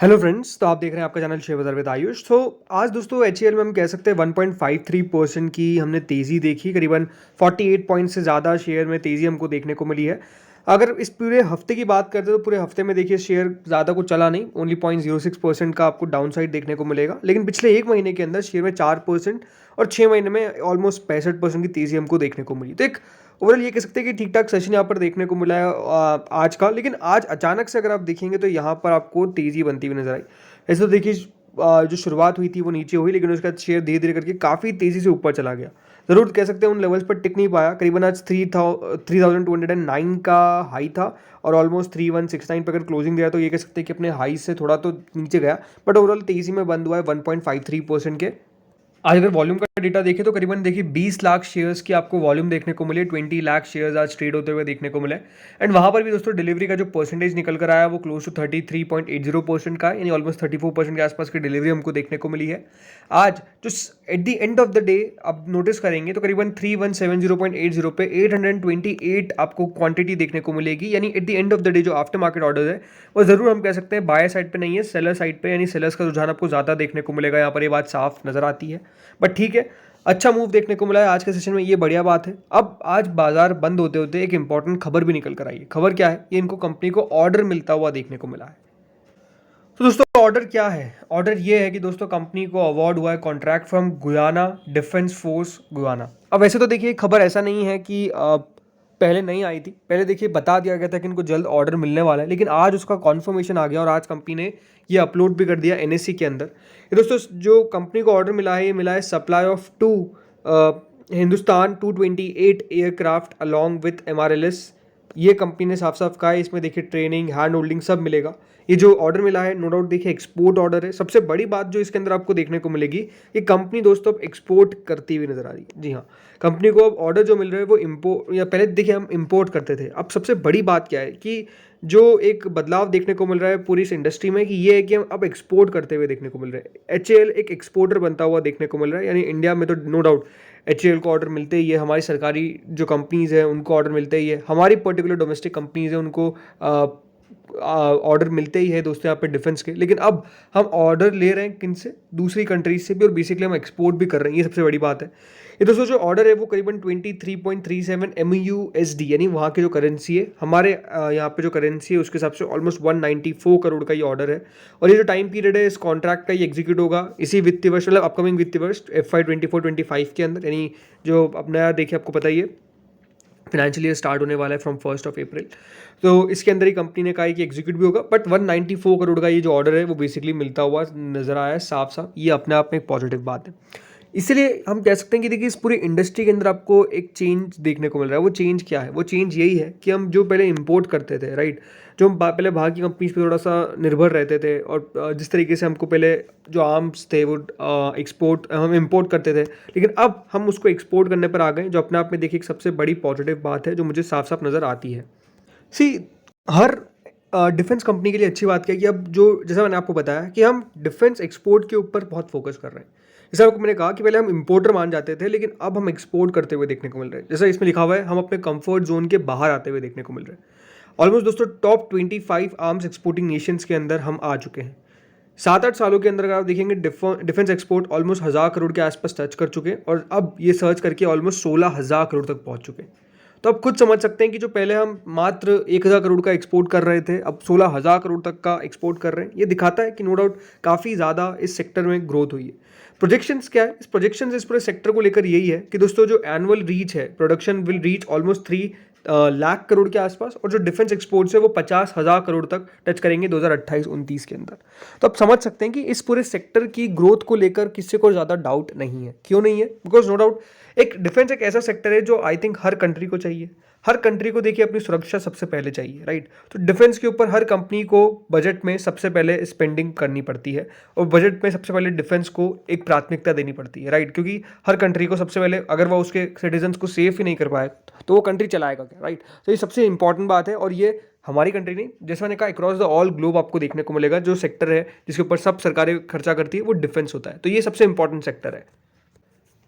Hello friends, तो आप देख रहे हैं आपका चैनल शेयर बाजार विद आयुष। तो आज दोस्तों एचईएल में हम कह सकते हैं 1.53% की हमने तेज़ी देखी। करीबन 48 पॉइंट से ज़्यादा शेयर में तेज़ी हमको देखने को मिली है। अगर इस पूरे हफ्ते की बात करते हैं तो पूरे हफ्ते में देखिए शेयर ज़्यादा कुछ चला नहीं, ओनली 0.06% का आपको डाउन साइड देखने को मिलेगा। लेकिन पिछले एक महीने के अंदर शेयर में 4% और 6 महीने में ऑलमोस्ट 65% की तेज़ी हमको देखने को मिली। तो एक ओवरऑल ये कह सकते हैं कि ठीक ठाक सेशन यहाँ पर देखने को मिला है आज का। लेकिन आज अचानक से अगर आप देखेंगे तो यहाँ पर आपको तेज़ी बनती हुई नजर आई। ऐसे तो देखिए जो शुरुआत हुई थी वो नीचे हुई, लेकिन उसके बाद शेयर धीरे धीरे करके काफ़ी तेज़ी से ऊपर चला गया। ज़रूर कह सकते हैं उन लेवल्स पर टिक नहीं पाया। करीबन आज 3209 का हाई था और ऑलमोस्ट 3169 पर अगर क्लोजिंग दिया तो ये कह सकते हैं कि अपने हाई से थोड़ा तो नीचे गया, बट ओवरऑल तेज़ी में बंद हुआ है 1.53% के। आज अगर वॉल्यूम का डेटा देखें तो करीबन देखिए 20 लाख शेयर्स की आपको वॉल्यूम देखने को मिले। 20 लाख शेयर्स आज ट्रेड होते हुए देखने को मिले। एंड वहाँ पर भी दोस्तों डिलीवरी का जो परसेंटेज निकल कर आया वो क्लोज टू 33.80% का, यानी ऑलमोस्ट 34% के आसपास की डिलीवरी हमको देखने को मिली है आज। जो at the end of the day अब नोटिस करेंगे तो करीबन 3170.80 पे 828 आपको क्वांटिटी देखने को मिलेगी। यानी at the end of the day जो आफ्टर मार्केट ऑर्डर है वो जरूर हम कह सकते हैं बाय साइड पे नहीं है, सेलर साइड पे, यानी सेलर्स का रुझान आपको ज़्यादा देखने को मिलेगा। यहाँ पर ये बात साफ नजर आती है। बट ठीक है, अच्छा मूव देखने को मिला है आज के सेशन में, ये बढ़िया बात है। अब आज बाजार बंद होते होते एक इंपॉर्टेंट खबर भी निकल कर आई है। खबर क्या है? ये इनको कंपनी को ऑर्डर मिलता हुआ देखने को मिला है। तो दोस्तों ऑर्डर क्या है? ऑर्डर ये है कि दोस्तों कंपनी को अवार्ड हुआ है contract from Guyana defence force Guyana. अब वैसे तो देखिए खबर ऐसा नहीं है कि पहले नहीं आई थी, पहले देखिए बता दिया गया था कि इनको जल्द ऑर्डर मिलने वाला है, लेकिन आज उसका कॉन्फर्मेशन आ गया और आज कंपनी ने ये अपलोड भी कर दिया एनएससी के अंदर। ये दोस्तों जो कंपनी को ऑर्डर मिला है, ये मिला है supply of to Hindustan 228 aircraft along with MRLS. ये कंपनी ने साफ साफ कहा है, इसमें देखिए ट्रेनिंग, हैंड होल्डिंग सब मिलेगा। ये जो ऑर्डर मिला है नो डाउट देखिए एक्सपोर्ट ऑर्डर है। सबसे बड़ी बात जो इसके अंदर आपको देखने को मिलेगी, ये कंपनी दोस्तों अब एक्सपोर्ट करती हुई नजर आ रही है। जी हाँ, कंपनी को अब ऑर्डर जो मिल रहे हैं वो इम्पोर्ट, या पहले देखिए हम इम्पोर्ट करते थे, अब सबसे बड़ी बात क्या है कि जो एक बदलाव देखने को मिल रहा है पूरी इस इंडस्ट्री में कि ये है कि हम अब एक्सपोर्ट करते हुए देखने को मिल रहे हैं। एचएएल एक एक्सपोर्टर बनता हुआ देखने को मिल रहा है। यानी इंडिया में तो नो डाउट एचएएल को ऑर्डर मिलते ही है, हमारी सरकारी जो कंपनीज हैं उनको ऑर्डर मिलते ही है, हमारी पर्टिकुलर डोमेस्टिक कंपनीज हैं उनको ऑर्डर मिलते ही है दोस्तों यहाँ पे डिफेंस के। लेकिन अब हम ऑर्डर ले रहे हैं किन से? दूसरी कंट्रीज से भी, और बेसिकली हम एक्सपोर्ट भी कर रहे हैं। ये सबसे बड़ी बात है। ये दोस्तों जो ऑर्डर है वो करीबन 23.37 MUSD, यानी वहाँ की जो करेंसी है, हमारे यहाँ पे जो करेंसी है उसके हिसाब से ऑलमोस्ट 194 करोड़ का ये ऑर्डर है। और ये जो टाइम पीरियड है इस कॉन्ट्रैक्ट का, ये एग्जीक्यूट होगा इसी वित्तीय वर्ष, मतलब अपकमिंग वित्तीय वर्ष FY 24-25 के अंदर। यानी जो अब नया देखिए आपको पता ही है फाइनेंशियल ईयर स्टार्ट होने वाला है फ्रॉम 1 अप्रैल। तो इसके अंदर ही कंपनी ने कहा है कि एग्जीक्यूट भी होगा। बट 194 करोड़ का ये जो ऑर्डर है वो बेसिकली मिलता हुआ नजर आया है साफ साफ। ये अपने आप में एक पॉजिटिव बात है। इसलिए हम कह सकते हैं कि देखिए इस पूरी इंडस्ट्री के अंदर आपको एक चेंज देखने को मिल रहा है। वो चेंज क्या है? वो चेंज यही है कि हम जो पहले इंपोर्ट करते थे, राइट, जो हम पहले बाहर की कंपनीज पे थोड़ा सा निर्भर रहते थे, और जिस तरीके से हमको पहले जो आर्म्स थे वो एक्सपोर्ट हम इंपोर्ट करते थे, लेकिन अब हम उसको एक्सपोर्ट करने पर आ गए, जो अपने आप में देखिए एक सबसे बड़ी पॉजिटिव बात है जो मुझे साफ साफ नज़र आती है। सी हर डिफेंस कंपनी के लिए अच्छी बात क्या है कि अब जो, जैसा मैंने आपको बताया कि हम डिफेंस एक्सपोर्ट के ऊपर बहुत फोकस कर रहे हैं। जैसा आपको मैंने कहा कि पहले हम इंपोर्टर मान जाते थे, लेकिन अब हम एक्सपोर्ट करते हुए देखने को मिल रहे हैं। जैसा इसमें लिखा हुआ है, हम अपने कंफर्ट जोन के बाहर आते हुए देखने को मिल रहे हैं। ऑलमोस्ट दोस्तों टॉप 25 आर्म्स एक्सपोर्टिंग नेशंस के अंदर हम आ चुके हैं। 7-8 सालों के अंदर अगर आप देखेंगे डिफेंस एक्सपोर्ट ऑलमोस्ट 1000 करोड़ के आसपास टच कर चुके हैं, और अब ये सर्च करके ऑलमोस्ट 16,000 करोड़ तक पहुंच चुके हैं। तो आप खुद समझ सकते हैं कि जो पहले हम मात्र 1000 करोड़ का एक्सपोर्ट कर रहे थे, अब 16,000 करोड़ तक का एक्सपोर्ट कर रहे हैं। ये दिखाता है कि नो डाउट काफ़ी ज़्यादा इस सेक्टर में ग्रोथ हुई है। प्रोजेक्शंस क्या है? इस प्रोजेक्शंस इस पूरे सेक्टर को लेकर यही है कि दोस्तों जो एनुअल रीच है, production will reach almost 3 lakh crore के आसपास, और जो डिफेंस एक्सपोर्ट्स है वो 50,000 करोड़ तक टच करेंगे 2028-29 के अंदर। तो आप समझ सकते हैं कि इस पूरे सेक्टर की ग्रोथ को लेकर किसी को ज़्यादा डाउट नहीं है। क्यों नहीं है? बिकॉज नो डाउट एक डिफेंस एक ऐसा सेक्टर है जो आई थिंक हर कंट्री को चाहिए। हर कंट्री को देखिए अपनी सुरक्षा सबसे पहले चाहिए, राइट। तो डिफेंस के ऊपर हर कंपनी को बजट में सबसे पहले स्पेंडिंग करनी पड़ती है, और बजट में सबसे पहले डिफेंस को एक प्राथमिकता देनी पड़ती है, राइट। क्योंकि हर कंट्री को सबसे पहले, अगर वो उसके सिटीजन्स को सेफ ही नहीं कर पाए तो वो कंट्री चलाएगा क्या, राइट। तो ये सबसे इंपॉर्टेंट बात है, और ये हमारी कंट्री नहीं, जैसा मैंने कहा अक्रॉस द ऑल ग्लोब आपको देखने को मिलेगा। जो सेक्टर है जिसके ऊपर सब सरकारें खर्चा करती है वो डिफेंस होता है। तो ये सबसे इंपॉर्टेंट सेक्टर है।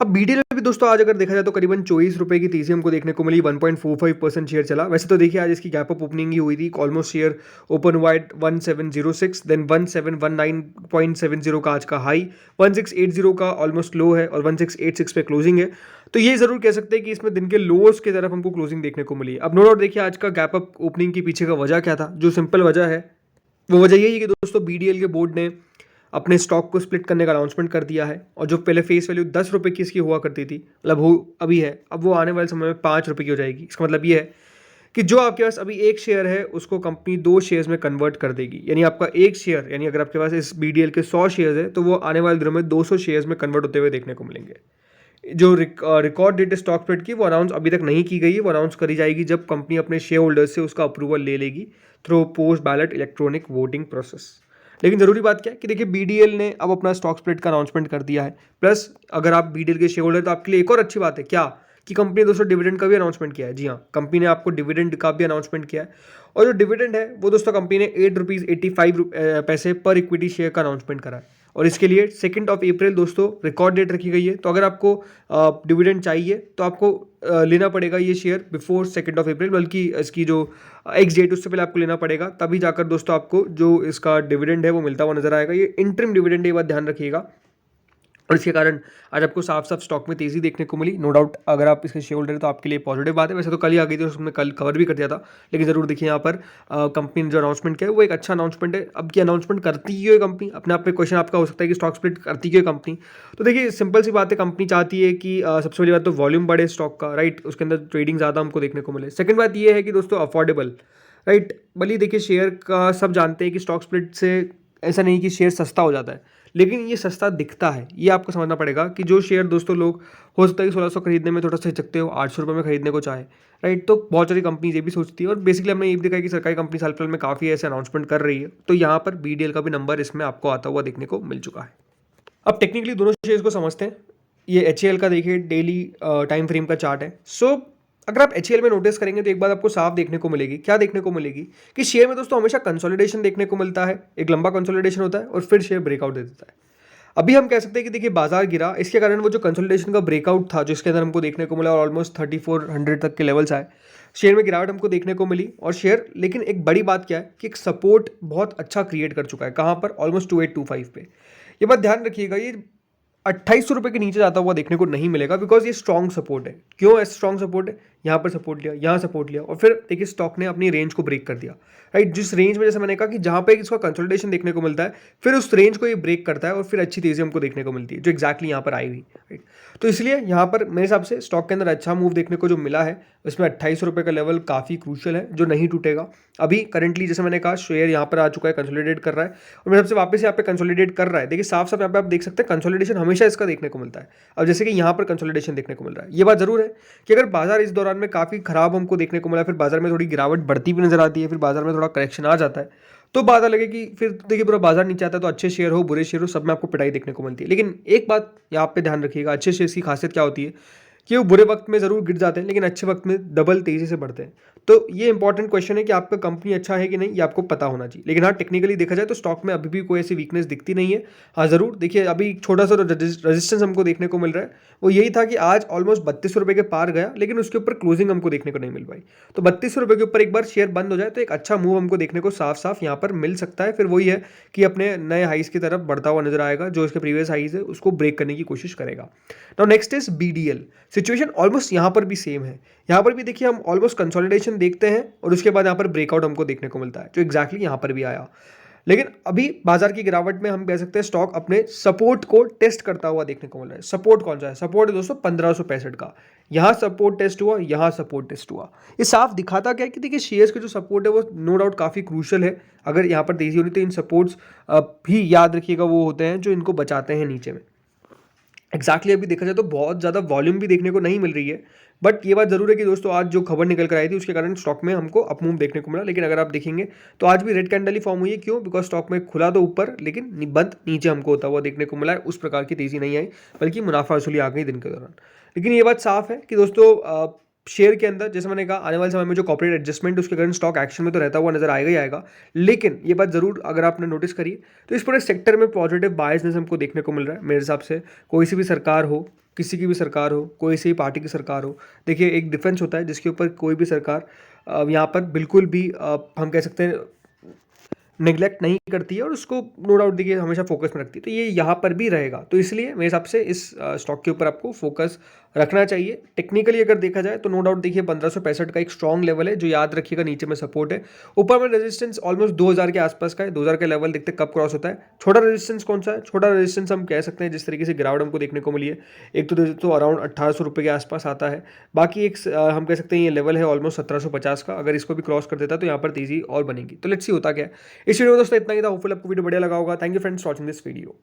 अब बीडीएल में भी दोस्तों आज अगर देखा जाए तो करीबन 24 रुपये की तेजी हमको देखने को मिली, 1.45% शेयर चला। वैसे तो देखिए आज इसकी गैप अप ओपनिंग ही हुई थी, ऑलमोस्ट शेयर ओपन हुआ एट 1706, देन 1719.70 का आज का हाई, 1680 का ऑलमोस्ट लो है और 1686 पे क्लोजिंग है। तो ये जरूर कह सकते हैं कि इसमें दिन के लोस की तरफ हमको क्लोजिंग देखने को मिली। अब नो डाउट देखिए आज का गैप अप ओपनिंग के पीछे का वजह क्या था, जो सिंपल वजह है वो वजह यही है कि दोस्तों बीडीएल के बोर्ड ने अपने स्टॉक को स्प्लिट करने का अनाउंसमेंट कर दिया है, और जो पहले फेस वैल्यू 10 रुपये की इसकी हुआ करती थी, मतलब हो अभी है, अब वो आने वाले समय में 5 रुपये की हो जाएगी। इसका मतलब ये है कि जो आपके पास अभी एक शेयर है उसको कंपनी 2 शेयर्स में कन्वर्ट कर देगी, यानी आपका एक शेयर, यानी अगर आपके पास इस बीडीएल के 100 शेयर्स है तो वो आने वाले दिनों में 200 शेयर्स में कन्वर्ट होते हुए देखने को मिलेंगे। जो रिकॉर्ड डेट स्टॉक स्प्लिट की वो अनाउंस अभी तक नहीं की गई है, वो अनाउंस करी जाएगी जब कंपनी अपने शेयर होल्डर्स से उसका अप्रूवल ले लेगी through post ballot electronic voting process. लेकिन जरूरी बात क्या है कि देखिए बीडीएल ने अब अपना स्टॉक स्प्लिट का अनाउंसमेंट कर दिया है, प्लस अगर आप बीडीएल के शेयर होल्डर तो आपके लिए एक और अच्छी बात है क्या कि कंपनी ने दोस्तों डिविडेंड का भी अनाउंसमेंट किया है। जी हाँ, कंपनी ने आपको डिविडेंड का भी अनाउंसमेंट किया है, और जो डिविडेंड है वो दोस्तों कंपनी ने 8.85 पर इक्विटी शेयर का अनाउंसमेंट करा है, और इसके लिए 2 अप्रैल दोस्तों रिकॉर्ड डेट रखी गई है। तो अगर आपको डिविडेंड चाहिए तो आपको लेना पड़ेगा ये शेयर बिफोर 2 अप्रैल, बल्कि इसकी जो एक्स डेट उससे पहले आपको लेना पड़ेगा, तभी जाकर दोस्तों आपको जो इसका डिविडेंड है वो मिलता हुआ नजर आएगा। ये इंटरिम डिविडेंड, ये बात ध्यान रखिएगा, और इसके कारण आज आपको साफ साफ स्टॉक में तेजी देखने को मिली। नो डाउट अगर आप इसके शेयर होल्डर हैं तो आपके लिए पॉजिटिव बात है। वैसे तो कल ही आ गई थी, उसमें कल कवर भी कर दिया था, लेकिन जरूर देखिए यहाँ पर कंपनी ने जो अनाउंसमेंट किया है वो एक अच्छा अनाउंसमेंट है। अब की अनाउंसमेंट करती क्यों है कंपनी, अपने आप में क्वेश्चन आपका हो सकता है कि स्टॉक स्प्लिट करती क्यों है कंपनी। तो देखिए सिंपल सी बात है, कंपनी चाहती है कि सबसे पहली बात तो वॉल्यूम बढ़े स्टॉक का, राइट, उसके अंदर ट्रेडिंग ज़्यादा हमको देखने को मिले। सेकंड बात ये है कि दोस्तों अफोर्डेबल, राइट, भले देखिए शेयर का सब जानते हैं कि स्टॉक स्प्लिट से ऐसा नहीं कि शेयर सस्ता हो जाता है, लेकिन ये सस्ता दिखता है। ये आपको समझना पड़ेगा कि जो शेयर दोस्तों लोग हो सकता है कि 1600 खरीदने में थोड़ा सा हिचकते हो, 800 रुपये में खरीदने को चाहे, राइट, तो बहुत सारी कंपनीज ये भी सोचती है, और बेसिकली हमने ये भी देखा है कि सरकारी कंपनी साल फिलहाल में काफ़ी ऐसे अनाउंसमेंट कर रही है। तो यहाँ पर बीडीएल का भी नंबर इसमें आपको आता हुआ देखने को मिल चुका है। अब टेक्निकली दोनों शेयर्स को समझते हैं। ये एचएएल का देखिए डेली टाइम फ्रेम का चार्ट है। सो अगर आप एचएएल में नोटिस करेंगे तो एक बात आपको साफ देखने को मिलेगी, क्या देखने को मिलेगी कि शेयर में दोस्तों हमेशा कंसोलिडेशन देखने को मिलता है, एक लंबा कंसोलिडेशन होता है और फिर शेयर ब्रेकआउट दे देता है। अभी हम कह सकते हैं कि देखिए बाजार गिरा, इसके कारण वो जो कंसोलिडेशन का ब्रेकआउट था जिसके अंदर हमको देखने को मिला और ऑलमोस्ट 3400 तक के लेवल्स आए, शेयर में गिरावट हमको देखने को मिली। और शेयर, लेकिन एक बड़ी बात क्या है कि एक सपोर्ट बहुत अच्छा क्रिएट कर चुका है, कहाँ पर, ऑलमोस्ट 2825 पे। ये बात ध्यान रखिएगा, ये 2800 रुपये के नीचे जाता हुआ देखने को नहीं मिलेगा, बिकॉज ये स्ट्रॉन्ग सपोर्ट है। क्यों ऐसा स्ट्रॉन्ग सपोर्ट है, यहाँ पर सपोर्ट लिया, यहाँ सपोर्ट लिया, और फिर देखिए स्टॉक ने अपनी रेंज को ब्रेक कर दिया, राइट, जिस रेंज में जैसे मैंने कहा कि जहाँ पे इसका कंसोलिडेशन देखने को मिलता है, फिर उस रेंज को ये ब्रेक करता है और फिर अच्छी तेजी हमको देखने को मिलती है, जो एक्जैक्टली यहाँ पर आई हुई, राइट। तो इसलिए यहाँ पर मेरे हिसाब से स्टॉक के अंदर अच्छा मूव देखने को जो मिला है, उसमें 2800 रुपये का लेवल काफ़ी क्रूशियल है, जो नहीं टूटेगा। अभी करंटली जैसे मैंने कहा शेयर यहाँ पर आ चुका है, कंसोलिडेट कर रहा है, और मेरे हिसाब से वापस यहाँ पे कंसोलिडेट कर रहा है। देखिए साफ साफ यहाँ पे आप देख सकते हैं कंसोलिडेशन हमेशा इसका देखने को मिलता है। अब जैसे कि यहाँ पर कंसोलिडेशन देखने को मिल रहा है, ये बात जरूर है कि अगर बाजार इस दौरान में काफ़ी खराब हमको देखने को मिला, फिर बाजार में थोड़ी गिरावट बढ़ती भी नजर आती है, फिर बाजार में थोड़ा करेक्शन आ जाता है, तो बात अलग है कि फिर देखिए पूरा बाजार नीचे आता है, तो अच्छे शेयर हो बुरे शेयर हो सब में आपको पिटाई देखने को मिलती है। लेकिन एक बात यहाँ पे ध्यान रखिएगा, अच्छे शेयर की खासियत क्या होती है कि वो बुरे वक्त में जरूर गिर जाते हैं, लेकिन अच्छे वक्त में डबल तेजी से बढ़ते हैं। तो ये इंपॉर्टेंट क्वेश्चन है कि आपका कंपनी अच्छा है कि नहीं, ये आपको पता होना चाहिए। लेकिन हाँ, टेक्निकली देखा जाए तो स्टॉक में अभी भी कोई ऐसी वीकनेस दिखती नहीं है। हाँ जरूर देखिए अभी छोटा सा रेजिस्टेंस हमको देखने को मिल रहा है, वो यही था कि आज ऑलमोस्ट 3200 रुपये के पार गया, लेकिन उसके ऊपर क्लोजिंग हमको देखने को नहीं मिल पाई। तो 3200 रुपये के ऊपर एक बार शेयर बंद हो जाए तो एक अच्छा मूव हमको देखने को साफ साफ यहाँ पर मिल सकता है। फिर वही है कि अपने नए हाइस की तरफ बढ़ता हुआ नजर आएगा, जो इसके प्रीवियस हाइस है उसको ब्रेक करने की कोशिश करेगा। Now next is BDL. Situation almost यहाँ पर भी सेम है। यहाँ पर भी देखिए हम ऑलमोस्ट कंसोलिडेशन देखते हैं और उसके बाद यहाँ पर ब्रेकआउट हमको देखने को मिलता है, जो एक्जैक्टली यहाँ पर भी आया। लेकिन अभी बाजार की गिरावट में हम कह सकते हैं स्टॉक अपने सपोर्ट को टेस्ट करता हुआ देखने को मिल रहा है। सपोर्ट कौन सा है, सपोर्ट है दोस्तों 1565 का। यहाँ सपोर्ट टेस्ट हुआ, यहाँ सपोर्ट टेस्ट हुआ। ये साफ दिखाता क्या है कि देखिए शेयर्स के जो सपोर्ट है वो नो डाउट काफ़ी क्रूशियल है। अगर यहाँ पर तेजी होनी तो इन सपोर्ट्स भी याद रखिएगा वो होते हैं जो इनको बचाते हैं नीचे में। एक्जैक्टली अभी देखा जाए तो बहुत ज़्यादा वॉल्यूम भी देखने को नहीं मिल रही है, बट ये बात जरूर है कि दोस्तों आज जो खबर निकल कर आई थी उसके कारण स्टॉक में हमको अपमूव देखने को मिला। लेकिन अगर आप देखेंगे तो आज भी रेड कैंडल ही फॉर्म हुई है। क्यों? बिकॉज स्टॉक में खुला तो ऊपर लेकिन बंद नीचे हमको होता हुआ देखने को मिला है। उस प्रकार की तेजी नहीं आई, बल्कि मुनाफा वसूली आ गई दिन के दौरान। लेकिन ये बात साफ है कि दोस्तों शेयर के अंदर जैसे मैंने कहा आने वाले समय में जो कॉर्पोरेट एडजस्टमेंट उसके कारण स्टॉक एक्शन में तो रहता हुआ नजर आएगा ही आएगा। लेकिन ये बात जरूर अगर आपने नोटिस करी तो इस पूरे सेक्टर में पॉजिटिव बायसनेस हमको देखने को मिल रहा है। मेरे हिसाब से कोई सी भी सरकार हो, किसी की भी सरकार हो, कोई सी पार्टी की सरकार हो, देखिए एक डिफेंस होता है जिसके ऊपर कोई भी सरकार यहाँ पर बिल्कुल भी हम कह सकते हैं नेग्लेक्ट नहीं करती है और उसको नो डाउट देखिए हमेशा फोकस में रखती है। तो ये यहाँ पर भी रहेगा, तो इसलिए मेरे हिसाब से इस स्टॉक के ऊपर आपको फोकस रखना चाहिए। टेक्निकली अगर देखा जाए तो नो डाउट देखिए 1565 का एक स्ट्रॉन्ग लेवल है जो याद रखिएगा, नीचे में सपोर्ट है, ऊपर में रेजिस्टेंस ऑलमोस्ट 2000 के आसपास का है। 2000 का लेवल देखते कब क्रॉस होता है। छोटा रेजिस्टेंस कौन सा है? छोटा रेजिस्टेंस हम कह सकते हैं जिस तरीके से गिरावट हमको देखने को मिली है, एक तो दोस्तों अराउंड 1800 रुपये के आसपास आता है। बाकी एक हम कह सकते हैं ये लेवल है ऑलमोस्ट 1750 का, अगर इसको भी क्रॉस कर देता है तो यहाँ पर तेजी और बनेगी। तो लेट्स सी होता क्या है। इस वीडियो में दोस्तों इतना ही था। होपफुल आपको वीडियो बढ़िया लगा होगा। Thank you friends watching this video.